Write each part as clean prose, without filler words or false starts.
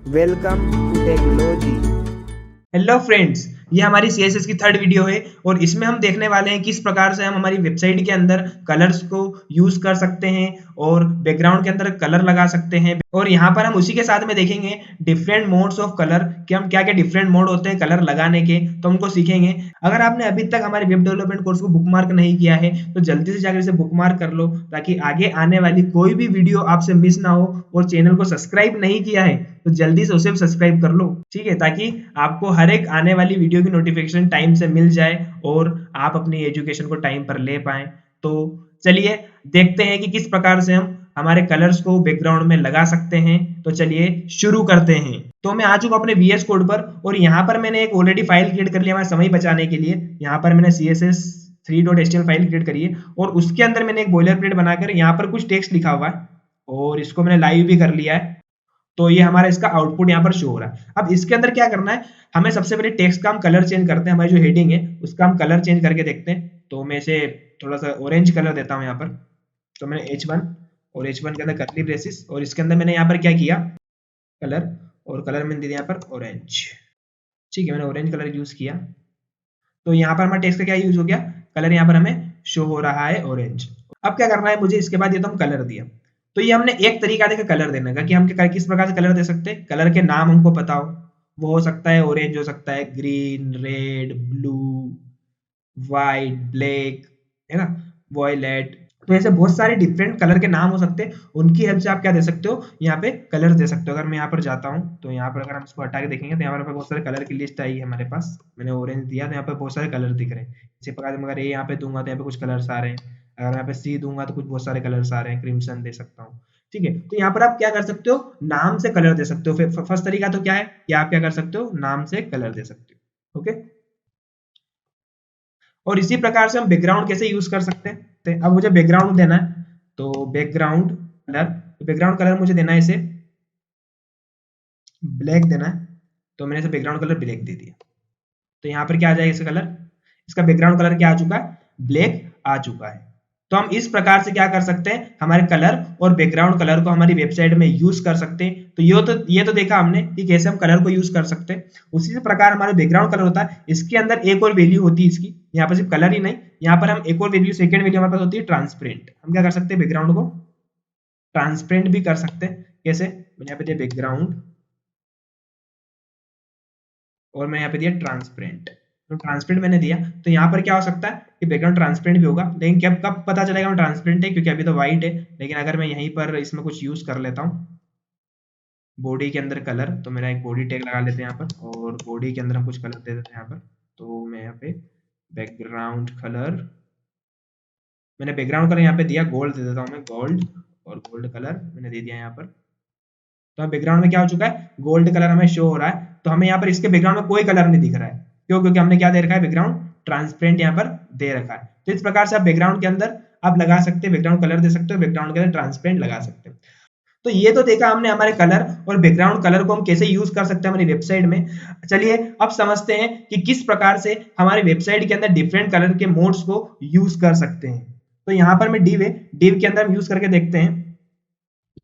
Welcome to technology. Hello friends, ये हमारी CSS की थर्ड वीडियो है और इसमें हम देखने वाले हैं किस प्रकार से हम हमारी वेबसाइट के अंदर कलर्स को यूज कर सकते हैं और बैकग्राउंड के अंदर कलर लगा सकते हैं। और यहाँ पर हम उसी के साथ में देखेंगे डिफरेंट मोड्स ऑफ कलर कि हम क्या क्या डिफरेंट मोड होते हैं कलर लगाने के, तो उनको सीखेंगे। अगर आपने अभी तक हमारे वेब डेवलपमेंट कोर्स को बुकमार्क नहीं किया है तो जल्दी से जाकर इसे बुकमार्क कर लो, ताकि आगे आने वाली कोई भी वीडियो आपसे मिस ना हो। और चैनल को सब्सक्राइब नहीं किया है तो जल्दी से उसे सब्सक्राइब कर लो, ठीक है, ताकि आपको हर एक आने वाली वीडियो की नोटिफिकेशन टाइम से मिल जाए और आप अपनी एजुकेशन को टाइम पर ले पाएं। तो चलिए देखते हैं कि किस प्रकार से हम हमारे कलर्स को बैकग्राउंड में लगा सकते हैं। तो चलिए शुरू करते हैं। तो मैं आ चुका अपने VS कोड पर और यहाँ पर मैंने एक ऑलरेडी फाइल क्रिएट कर लिया हमारा समय बचाने के लिए। यहाँ पर मैंने css3.html फाइल क्रिएट करी है और उसके अंदर मैंने एक बॉयलर प्लेट बनाकर यहाँ पर कुछ टेक्स्ट लिखा हुआ है और इसको मैंने लाइव भी कर लिया है। तो ये हमारा इसका आउटपुट यहाँ पर शो हो रहा है। अब इसके अंदर क्या करना है, हमें सबसे पहले टेक्स्ट का हम कलर चेंज करते हैं। हमारी जो हेडिंग है उसका हम कलर चेंज करके देखते हैं। तो मैं इसे थोड़ा सा ऑरेंज कलर देता हूँ यहाँ पर। तो मैंने H1 और H1 के अंदर कर्ली ब्रेसेस और इसके अंदर मैंने यहाँ पर क्या किया, कलर, और कलर मैंने दे दिया यहाँ पर ऑरेंज। ठीक है, मैंने ऑरेंज कलर यूज किया। तो यहाँ पर हमारा टेक्स्ट का क्या यूज हो गया, कलर यहाँ पर हमें शो हो रहा है ऑरेंज। अब क्या करना है मुझे, इसके बाद ये तो हम कलर दिया। तो ये हमने एक तरीका देखा कलर देने का कि हम किस प्रकार से कलर दे सकते हैं। कलर के नाम हमको पता हो, वो हो सकता है ऑरेंज, हो सकता है green, red, blue, white, black, है ना, वॉयलेट। तो ऐसे बहुत सारे डिफरेंट कलर के नाम हो सकते हैं। उनकी हेल्प से आप क्या दे सकते हो, यहाँ पे कलर दे सकते हो। अगर मैं यहाँ पर जाता हूँ तो यहाँ पर अगर हम इसको हटा के देखेंगे तो यहाँ पर बहुत सारे कलर की लिस्ट आई है हमारे पास। मैंने ऑरेंज दिया तो यहाँ पर बहुत सारे कलर दिख रहे हैं। इसी प्रकार से अगर ये यहाँ पे दूंगा तो यहाँ पे कुछ कलर्स आ रहे हैं। अगर यहाँ पे सी दूंगा तो कुछ बहुत सारे कलर्स आ रहे हैं, क्रिम्सन दे सकता हूँ। ठीक है, तो यहाँ पर आप क्या कर सकते हो, नाम से कलर दे सकते हो। फिर फर्स्ट तरीका तो क्या है कि आप क्या कर सकते हो, नाम से कलर दे सकते हो। ओके, और इसी प्रकार से हम बैकग्राउंड कैसे यूज कर सकते हैं। अब मुझे बैकग्राउंड देना है तो बैकग्राउंड कलर मुझे देना है इसे ब्लैक देना है। तो मैंने इसे बैकग्राउंड कलर ब्लैक दे दिया। तो यहाँ पर क्या आ जाएगा, इसका कलर, इसका बैकग्राउंड कलर क्या आ चुका है, ब्लैक आ चुका है। तो हम इस प्रकार से क्या कर सकते हैं, हमारे कलर और बैकग्राउंड कलर को हमारी वेबसाइट में यूज कर सकते हैं। तो ये तो देखा हमने कि कैसे हम कलर को यूज कर सकते हैं। उसी प्रकार हमारा बैकग्राउंड कलर होता है, इसके अंदर एक और वैल्यू होती है इसकी। यहाँ पर सिर्फ कलर ही नहीं, यहाँ पर हम एक और वैल्यू, सेकंड वैल्यू हमारे पास होती है ट्रांसपेरेंट। हम क्या कर सकते हैं, बैकग्राउंड को ट्रांसपेरेंट भी कर सकते हैं। कैसे, मैंने यहाँ पे दिया बैकग्राउंड और मैं यहाँ पे दिया ट्रांसपेरेंट। तो ट्रांसपेरेंट मैंने दिया तो यहाँ पर क्या हो सकता है कि बैकग्राउंड ट्रांसपेरेंट भी होगा, लेकिन कब कब पता चलेगा ट्रांसपेरेंट है, क्योंकि अभी तो व्हाइट है। लेकिन अगर मैं यहीं पर इसमें कुछ यूज कर लेता हूँ, बॉडी के अंदर कलर, तो मेरा एक बॉडी टैग लगा लेते हैं यहाँ पर और बॉडी के अंदर हम कुछ कलर दे देते हैं यहाँ पर। तो मैं यहाँ पे बैकग्राउंड कलर, मैंने बैकग्राउंड कलर यहाँ पे दिया गोल्ड दे देता हूँ मैं, गोल्ड, और गोल्ड कलर मैंने दे दिया यहाँ पर। तो बैकग्राउंड में क्या हो चुका है, गोल्ड कलर हमें शो हो रहा है। तो हमें यहाँ पर इसके बैकग्राउंड में कोई कलर नहीं दिख रहा है, क्यों, क्योंकि हमने क्या दे रखा है, बैकग्राउंड ट्रांसपेरेंट यहाँ पर दे रखा है। तो इस प्रकार से आप बैकग्राउंड के अंदर आप लगा सकते हैं, बैकग्राउंड कलर दे सकते हो, बैकग्राउंड के अंदर ट्रांसपेरेंट लगा सकते हैं। तो ये तो देखा हमने हमारे कलर और बैकग्राउंड कलर को हम कैसे यूज कर सकते हैं हमारी वेबसाइट में। चलिए अब समझते हैं कि किस प्रकार से हमारी वेबसाइट के अंदर डिफरेंट कलर के मोड्स को यूज कर सकते हैं। तो यहाँ पर मैं डिव है, डिव के अंदर हम यूज करके देखते हैं।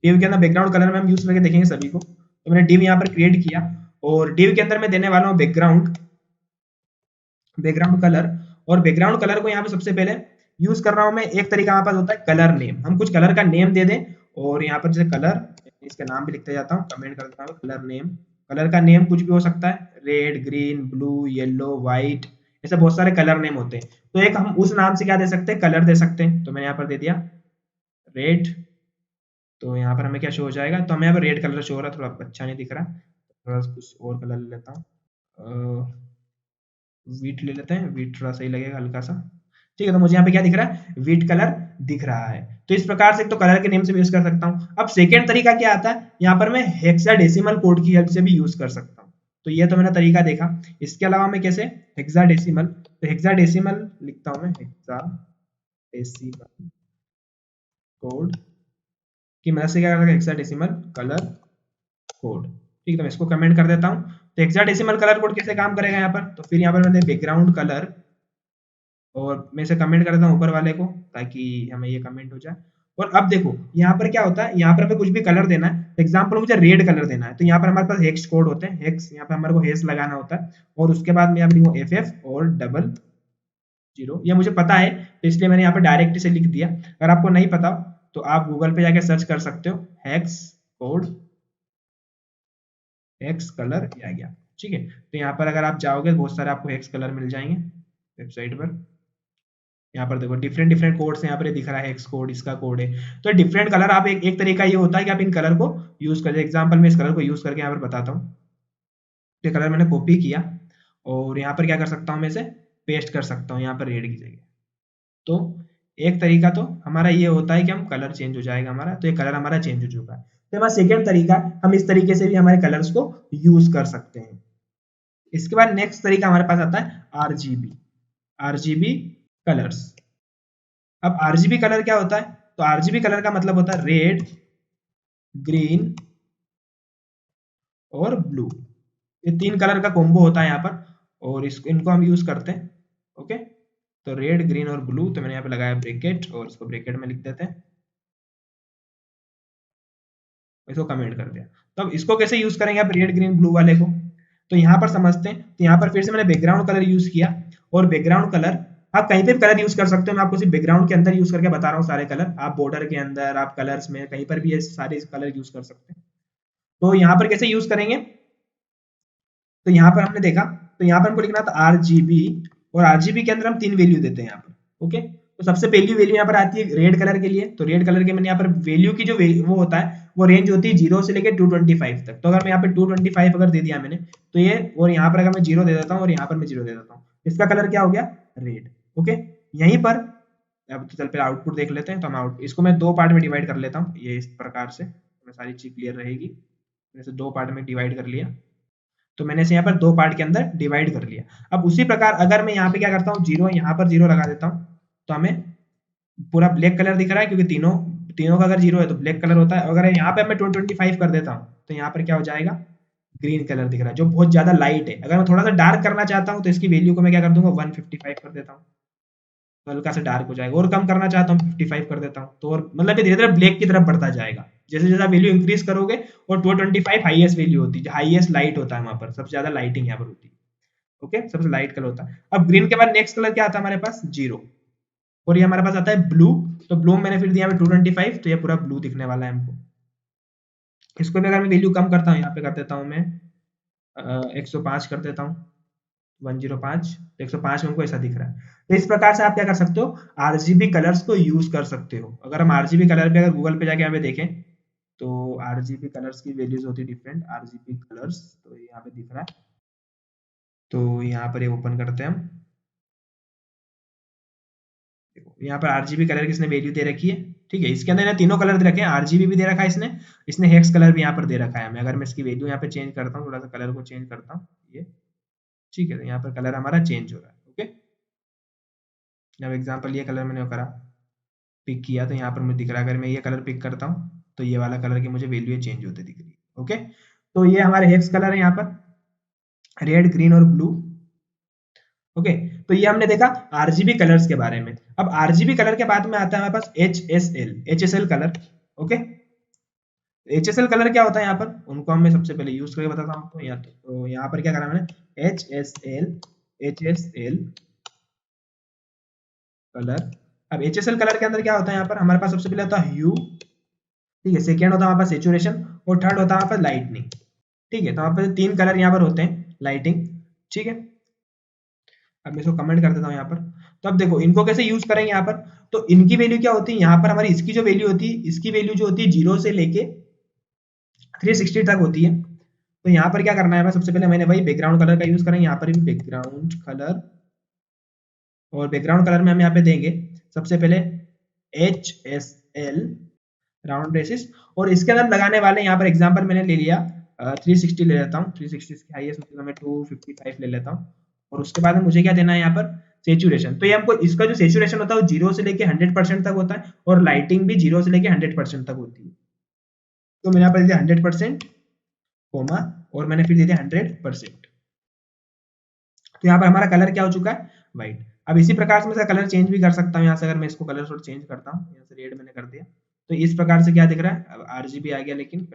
डिव के अंदर बैकग्राउंड कलर में हम यूज करके देखेंगे सभी को। तो मैंने डिव यहाँ पर क्रिएट किया और डिव के अंदर मैं देने वाला हूँ बैकग्राउंड कलर। और बैकग्राउंड कलर को यहाँ पे सबसे पहले यूज कर रहा हूँ मैं, एक तरीका हमारे पास होता है कलर नेम। हम कुछ कलर का नेम दे दें और यहाँ पर जैसे कलर, इसका नाम भी लिखते जाता हूँ, कमेंट कर देता हूँ कलर नेम। कलर का नेम कुछ भी हो सकता है, red, green, blue, yellow, white, ऐसे बहुत सारे कलर नेम होते हैं। तो एक हम उस नाम से क्या दे सकते हैं, कलर दे सकते हैं। तो मैंने यहाँ पर दे दिया रेड। तो यहाँ पर हमें क्या शो हो जाएगा, तो हमें यहाँ पर रेड कलर शो हो रहा है, थोड़ा अच्छा नहीं दिख रहा, थोड़ा कुछ और कलर ले लेता हूँ, वीट ले लेते हैं, वीट थोड़ा सही लगेगा हल्का सा। ठीक है, तो मुझे यहाँ पे क्या दिख रहा है, वीट कलर दिख रहा है। तो इस प्रकार से तो कलर के नेम से भी यूज कर सकता हूँ। अब सेकेंड तरीका क्या आता है, यहाँ पर मैं हेक्साडेसिमल कोड की हेल्प से भी यूज कर सकता हूँ। तो ये तो मैंने तरीका देखा। इसके अलावा मैं कैसे, हेक्साडेसिमल, तो हेक्साडेसिमल लिखता हूँ मैं, हेक्साडेसिमल कोड की मदद से क्या करता है, हेक्साडेसिमल कलर कोड। ठीक है, तो मैं इसको कमेंट कर देता हूँ। तो हेक्साडेसिमल कलर कोड कैसे काम करेगा यहाँ पर, तो फिर यहाँ पर मैंने बैकग्राउंड कलर, और मैं इसे कमेंट कर देता हूँ ऊपर वाले को ताकि हमें ये कमेंट हो जाए। और अब देखो यहाँ पर क्या होता है, यहाँ पर हमें कुछ भी कलर देना है, एग्जाम्पल मुझे रेड कलर देना है, तो यहाँ पर हमारे पास हेक्स कोड होते हैं, हेक्स यहाँ पर हमारे को हेक्स लगाना होता है, और उसके बाद मैं यहाँ पर लिखूँ FF और 00, ये मुझे पता है तो इसलिए मैंने यहाँ पर डायरेक्ट से लिख दिया। अगर आपको नहीं पता तो आप गूगल पे जाके सर्च कर सकते हो, हेक्स कोड हेक्स कलर, ये आ गया। ठीक है, तो यहाँ पर अगर आप जाओगे बहुत सारे आपको हेक्स कलर मिल जाएंगे वेबसाइट पर। यहाँ पर देखो डिफरेंट डिफरेंट कोड्स यहाँ पर दिख रहा है, एक्स कोड इसका कोड है, तो डिफरेंट कलर आप एक तरीका ये होता है कि आप इन कलर को यूज करें। एग्जांपल में इस कलर को यूज करके यहाँ पर बताता हूँ, ये कलर मैंने कॉपी किया और यहाँ पर क्या कर सकता हूँ, मैं इसे पेस्ट कर सकता हूँ यहाँ पर रेड की जगह। तो एक तरीका तो हमारा ये होता है कि हम कलर चेंज हो जाएगा हमारा, तो ये कलर हमारा चेंज हो चुका है। तो हमारा सेकेंड तरीका, हम इस तरीके से भी हमारे कलर्स को यूज कर सकते हैं। इसके बाद नेक्स्ट तरीका हमारे पास आता है आरजीबी कलर्स। अब आरजीबी कलर क्या होता है, तो आरजीबी कलर का मतलब होता है रेड, ग्रीन और ब्लू, ये तीन कलर का कॉम्बो होता है यहाँ पर, और इनको हम यूज करते हैं। ओके, तो रेड, ग्रीन और ब्लू, तो मैंने यहाँ पे लगाया ब्रैकेट और इसको ब्रैकेट में लिख देते हैं, इसको कमेंट कर दिया। तो अब इसको कैसे यूज करेंगे आप रेड, ग्रीन, ब्लू वाले को, तो यहाँ पर समझते हैं। तो यहाँ पर फिर से मैंने बैकग्राउंड कलर यूज किया, और बैकग्राउंड कलर आप कहीं पे भी कलर यूज कर सकते हो, मैं आपको सिर्फ बैकग्राउंड के अंदर यूज करके बता रहा हूँ सारे कलर, आप बॉर्डर के अंदर, आप कलर्स में कहीं पर भी ये सारे कलर यूज कर सकते हैं। तो यहाँ पर कैसे यूज करेंगे, तो यहाँ पर हमने देखा, तो यहाँ पर हमको लिखना था आरजीबी, और आरजीबी के अंदर हम तीन वैल्यू देते हैं यहाँ पर। ओके, तो सबसे पहली वैल्यू यहाँ पर आती है रेड कलर के लिए, तो रेड कलर के मैंने यहाँ पर वैल्यू की जो वो होता है वो रेंज होती है 0 से लेकर 225 तक। तो अगर मैं यहाँ पे 225 अगर दे दिया मैंने, तो ये, और यहाँ पर अगर मैं 0 दे देता हूँ और यहाँ पर मैं 0 दे देता हूँ, इसका कलर क्या हो गया, रेड। ओके, यहीं पर अब तो चल पहले आउटपुट देख लेते हैं। तो हम इसको मैं दो पार्ट में डिवाइड कर लेता हूँ, ये इस प्रकार से सारी चीज क्लियर रहेगी। जैसे दो पार्ट में डिवाइड कर लिया, तो मैंने इसे यहाँ पर दो पार्ट के अंदर डिवाइड कर लिया। अब उसी प्रकार अगर मैं यहाँ पे क्या करता हूँ, जीरो, यहाँ पर जीरो लगा देता हूँ, तो हमें पूरा ब्लैक कलर दिख रहा है, क्योंकि तीनों का अगर जीरो है तो ब्लैक कलर होता है। अगर यहाँ पे मैं 225 कर देता हूँ, तो यहाँ पर क्या हो जाएगा, ग्रीन कलर दिख रहा है, जो बहुत ज्यादा लाइट है। अगर मैं थोड़ा सा डार्क करना चाहता हूँ, तो इसकी वैल्यू को मैं क्या कर दूंगा, 155 कर देता हूँ, तो हल्का सा डार्क हो जाएगा। और कम करना चाहता हूँ 55 कर देता हूँ, तो और मतलब धीरे धीरे ब्लैक की तरफ बढ़ता जाएगा। जैसे जैसे वैल्यू इंक्रीज करोगे, और 225 हाईएस्ट वैल्यू होती है, हाईएस्ट लाइट होता है वहां पर, सबसे ज्यादा लाइटिंग यहाँ पर होती है। ओके, सबसे लाइट कलर होता है। अब ग्रीन के बाद नेक्स्ट कलर क्या आता है हमारे पास, जीरो, और ये हमारे पास आता है ब्लू। तो ब्लू मैंने फिर दिया 225, तो ये पूरा ब्लू दिखने वाला है हमको। इसको भी अगर मैं वैल्यू कम करता हूँ, यहाँ पे कर देता हूँ मैं 105 कर देता हूँ, 105, 105 में हमको ऐसा दिख रहा है। तो इस प्रकार से आप क्या कर सकते हो, आरजीबी कलर्स को यूज कर सकते हो। अगर हम आरजीबी कलर पे अगर गूगल पे जाके यहाँ पे देखें, तो आरजीबी कलर्स की वैल्यूज होती है डिफरेंट, आरजीबी कलर्स, तो यहाँ पे दिख रहा है। तो यहाँ पर ये ओपन करते हैं हम, यहाँ पर आरजीबी कलर की इसने वैल्यू दे रखी है। ठीक है, इसके अंदर तीनों कलर दे रखे हैं, आरजीबी भी दे रखा है इसने हेक्स कलर भी यहाँ पर दे रखा है हमें। अगर मैं इसकी वैल्यू यहाँ पे चेंज करता हूँ, थोड़ा सा कलर को चेंज करता हूँ, ये ठीक है, तो यहाँ पर कलर हमारा चेंज हो रहा है। ओके, जब एग्जाम्पल ये कलर मैंने करा पिक किया, तो यहाँ पर मुझे दिख रहा है, अगर मैं ये कलर पिक करता हूँ, तो ये वाला कलर की मुझे वैल्यू चेंज होती दिख रही है। ओके, तो ये हमारे हेक्स कलर है यहाँ पर, रेड, ग्रीन और ब्लू। ओके, तो ये हमने देखा आरजीबी कलर्स के बारे में। अब आरजीबी कलर के बाद में आता है हमारे पास HSL colour. Okay, HSL colour क्या होता है यहाँ पर, उनको हम मैं सबसे पहले यूज करके बताता हूँ आपको। तो यहाँ पर क्या करा मैंने, एचएसएल कलर। अब एचएसएल कलर के अंदर क्या होता है, यहाँ पर हमारे पास सबसे पहले होता है ह्यू, ठीक है, सेकेंड होता है हमारे पास सेचुरेशन, और थर्ड होता है हमारे पास लाइटनिंग। ठीक है, तो हमारे पास तीन कलर यहाँ पर होते हैं, लाइटिंग। ठीक है, अब मैं इसको कमेंट कर देता हूँ यहाँ पर। तो अब देखो इनको कैसे यूज करेंगे यहाँ पर, तो इनकी वैल्यू क्या होती है, यहाँ पर हमारी इसकी जो वैल्यू होती है, इसकी वैल्यू जो होती है 0 से लेके 360 तक होती है। तो यहाँ पर क्या करना है, सबसे पहले मैंने वही बैकग्राउंड कलर का यूज करेंगे, यहाँ पर भी बैकग्राउंड कलर, और बैकग्राउंड कलर में हम यहाँ पे देंगे सबसे पहले HSL राउंड ब्रेसेस, और इसके अंदर लगाने वाले यहाँ पर एग्जांपल मैंने ले लिया 360 ले लेता हूँ, 360 की हाईएस्ट मतलब मैं 255 ले लेता हूँ। और उसके बाद में मुझे क्या देना है यहाँ पर, सेचुरेशन। तो ये हमको इसका जो सेचुरेशन होता है वो 0 से लेके 100% तक होता है, और लाइटिंग भी 0 से लेके 100% तक होती है। तो मैंने यहाँ पर दिया 100%, कोमा, और मैंने फिर दे दिया 100%। तो यहाँ पर हमारा कलर क्या हो चुका है, व्हाइट। अब इसी प्रकार से मैं इसका कलर चेंज भी कर सकता हूँ। यहाँ से अगर मैं इसको कलर थोड़ा चेंज करता हूँ, यहाँ से रेड मैंने कर दिया, तो इस प्रकार से क्या दिख रहा है, अब RGB आ गया लेकिन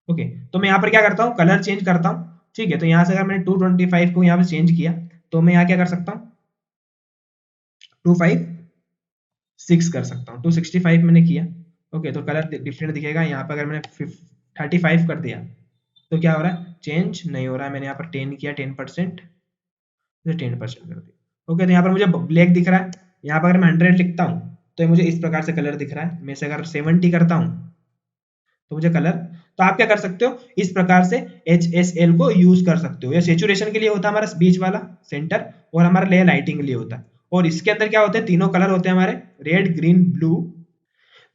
ओके। तो मैं यहाँ पर क्या करता हूँ, कलर चेंज करता हूँ, ठीक है। तो यहाँ से अगर मैंने 225 को यहाँ पे चेंज किया तो मैं यहाँ क्या कर सकता हूँ, 256 कर सकता हूँ, 265 मैंने किया, ओके। तो कलर डिफरेंट दिखेगा। यहाँ पर अगर मैंने 35 कर दिया तो क्या हो रहा है, चेंज नहीं हो रहा है। मैंने यहाँ पर 10 किया, 10%, 10% कर दिया, ओके। तो यहाँ पर मुझे ब्लैक दिख रहा है। यहाँ पर अगर मैं 100 लिखता हूँ तो मुझे इस प्रकार से कलर दिख रहा है। मैं से अगर 70 करता हूँ तो मुझे कलर, तो आप क्या कर सकते हो, इस प्रकार से HSL को यूज कर सकते हो। ये सेचुरेशन के लिए होता है हमारा बीच वाला सेंटर, और हमारा लेयर लाइटिंग के लिए होता है। और इसके अंदर क्या होते हैं, तीनों कलर होते हैं हमारे, रेड, ग्रीन, ब्लू।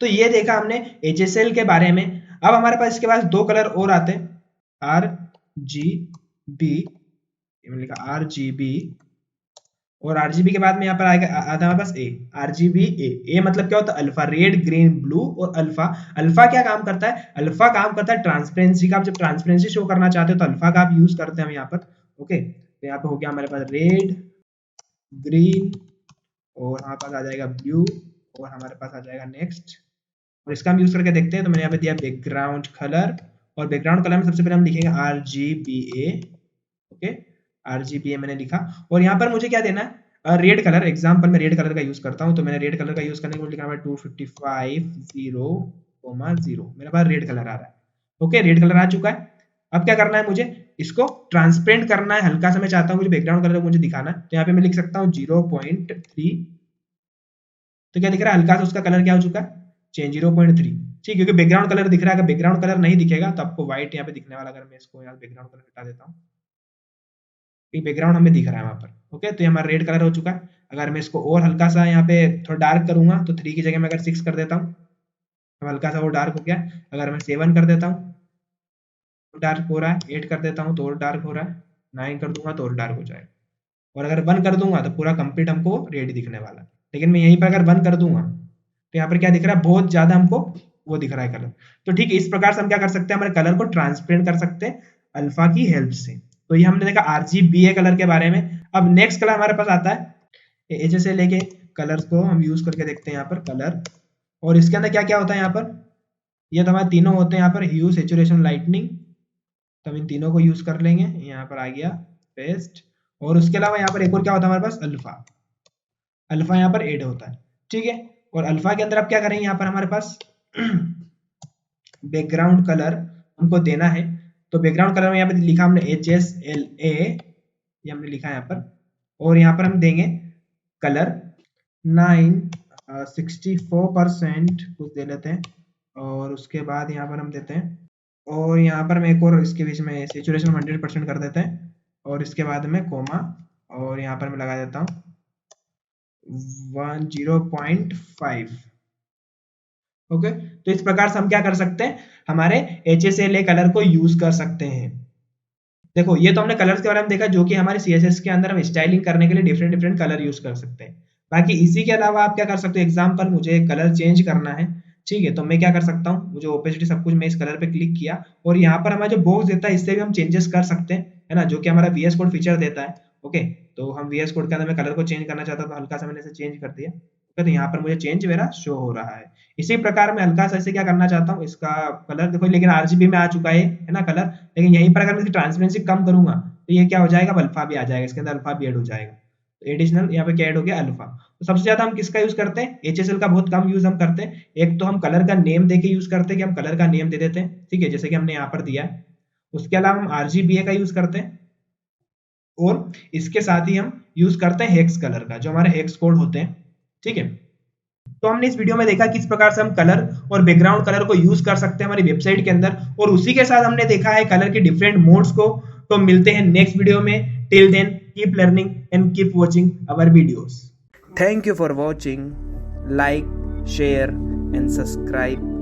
तो ये देखा हमने HSL के बारे में। अब हमारे पास इसके पास दो कलर और आते हैं, RGB, मैंने लिखा RGB, और RGB के बाद में यहाँ पर आएगा, आता है हमारे पास RGB A मतलब क्या होता है, अल्फा, रेड, ग्रीन, ब्लू और अल्फा। अल्फा क्या काम करता है, अल्फा काम करता है ट्रांसपेरेंसी का। आप जब ट्रांसपेरेंसी शो करना चाहते हो तो अल्फा का आप यूज करते हैं हम यहाँ पर, ओके। तो यहाँ पे हो गया हमारे पास रेड, ग्रीन, और हमारे पास आ जाएगा ब्लू, और हमारे पास आ जाएगा नेक्स्ट। और इसका हम यूज करके देखते हैं। तो मैंने यहाँ पे दिया बैकग्राउंड कलर, और बैकग्राउंड कलर में सबसे पहले हम लिखेंगे RGBA, ओके। RGBA मैंने लिखा, और यहाँ पर मुझे क्या देना है, रेड कलर। एग्जाम्पल मैं रेड कलर का यूज करता हूँ, तो मैंने रेड कलर का यूज करने को लिखा है 255 0,0, मेरे पास रेड कलर आ रहा है, ओके। रेड कलर आ चुका है। अब क्या करना है, मुझे इसको ट्रांसपेरेंट करना है हल्का सा। मैं चाहता हूँ मुझे बैकग्राउंड कलर मुझे दिखाना है, तो यहाँ पे मैं लिख सकता हूँ 0.3। तो क्या दिख रहा है, हल्का सा उसका कलर क्या हो चुका है, चेंज 0.3, ठीक, क्योंकि बैकग्राउंड कलर दिख रहा है। अगर बैकग्राउंड कलर नहीं दिखेगा तो आपको व्हाइट यहाँ पे दिखने वाला। अगर मैं इसको यहाँ बैकग्राउंड कलर हटा देता हूँ, बैकग्राउंड हमें दिख रहा है वहां पर, ओके। तो ये हमारा रेड कलर हो चुका है। अगर मैं इसको और हल्का सा यहाँ पे थोड़ा डार्क करूंगा तो 3 की जगह मैं अगर 6 कर देता हूँ, अब हल्का सा वो डार्क हो गया। अगर मैं 7 कर देता हूँ तो डार्क हो रहा है, 8 कर देता हूँ तो और डार्क हो रहा है, 9 कर दूंगा तो और डार्क हो जाएगा, और अगर 1 कर दूंगा तो पूरा कंप्लीट हमको रेड दिखने वाला है। लेकिन मैं यहीं पर अगर 1 कर दूंगा तो यहाँ पर क्या दिख रहा है, बहुत ज्यादा हमको वो दिख रहा है कलर। तो ठीक इस प्रकार से हम क्या कर सकते हैं, हमारे कलर को ट्रांसपेरेंट कर सकते हैं अल्फा की हेल्प से। तो ये हमने देखा RGBA कलर के बारे में। अब नेक्स्ट कलर हमारे पास आता है HSL के कलर्स को हम यूज करके देखते हैं यहाँ पर कलर। और इसके अंदर क्या क्या होता है, यहाँ पर ये तो हमारे तीनों होते हैं यहाँ पर, ह्यू, सैचुरेशन, लाइटनिंग। तो हम इन तीनों को यूज कर लेंगे। यहाँ पर आ गया पेस्ट, और उसके अलावा यहाँ पर एक और क्या होता है हमारे पास, अल्फा। अल्फा यहाँ पर ऐड होता है, ठीक है। और अल्फा के अंदर आप क्या करेंगे, यहाँ पर हमारे पास बैकग्राउंड कलर हमको देना है। तो बैकग्राउंड कलर में यहाँ पे लिखा हमने HSLA, ये हमने लिखा है यहाँ पर। और यहाँ पर हम देंगे कलर 64% कुछ दे लेते हैं, और उसके बाद यहाँ पर हम देते हैं, और यहाँ पर मैं एक और इसके बीच में सेचुरेशन 100% कर देते हैं, और इसके बाद में कोमा, और यहाँ पर मैं लगा देता हूँ 0.5, ओके। तो इस प्रकार से हम क्या कर सकते हैं, हमारे HSLA कलर को यूज कर सकते हैं। देखो ये तो हमने कलर्स के बारे में देखा, जो कि हमारे CSS के अंदर हम स्टाइलिंग करने के लिए डिफरेंट डिफरेंट कलर यूज कर सकते हैं। बाकी इसी के अलावा आप क्या कर सकते हो, एग्जांपल मुझे कलर चेंज करना है, ठीक है। तो मैं क्या कर सकता हूँ, मुझे ओपेसिटी सब कुछ, मैं इस कलर पे क्लिक किया, और यहाँ पर हमारा जो बॉक्स देता है इससे भी हम चेंजेस कर सकते हैं, है ना, जो कि हमारा VS कोड फीचर देता है, ओके। तो हम VS कोड के अंदर मैं कलर को चेंज करना चाहता हूँ, तो हल्का सा मैंने इसे चेंज कर दिया, तो यहाँ पर मुझे चेंज मेरा शो हो रहा है। इसी प्रकार मैं हल्का सा इसे क्या करना चाहता हूँ, इसका कलर देखो, लेकिन RGB में आ चुका है ना कलर। लेकिन यहीं पर अगर मैं इसकी ट्रांसपेरेंसी कम करूंगा तो ये क्या हो जाएगा, अल्फा भी आ जाएगा, इसके अंदर अल्फा भी ऐड हो जाएगा। तो एडिशनल यहाँ पे क्या ऐड हो गया, अल्फा। तो सबसे ज्यादा हम किसका यूज करते हैं, HSL का बहुत कम यूज हम करते हैं। एक तो हम कलर का नेम देके यूज करते हैं, कि हम कलर का नेम दे देते हैं, ठीक है, जैसे कि हमने यहाँ पर दिया है। उसके अलावा हम RGBA का यूज करते हैं, और इसके साथ ही हम यूज करते हैं हेक्स कलर का, जो हमारे हेक्स कोड होते हैं, ठीक है। तो हमने इस वीडियो में देखा किस प्रकार से हम कलर और बैकग्राउंड कलर को यूज कर सकते हैं हमारी वेबसाइट के अंदर, और उसी के साथ हमने देखा है कलर के डिफरेंट मोड्स को। तो मिलते हैं नेक्स्ट वीडियो में। Till then keep learning and keep watching our videos. Thank you for watching. Like, share and subscribe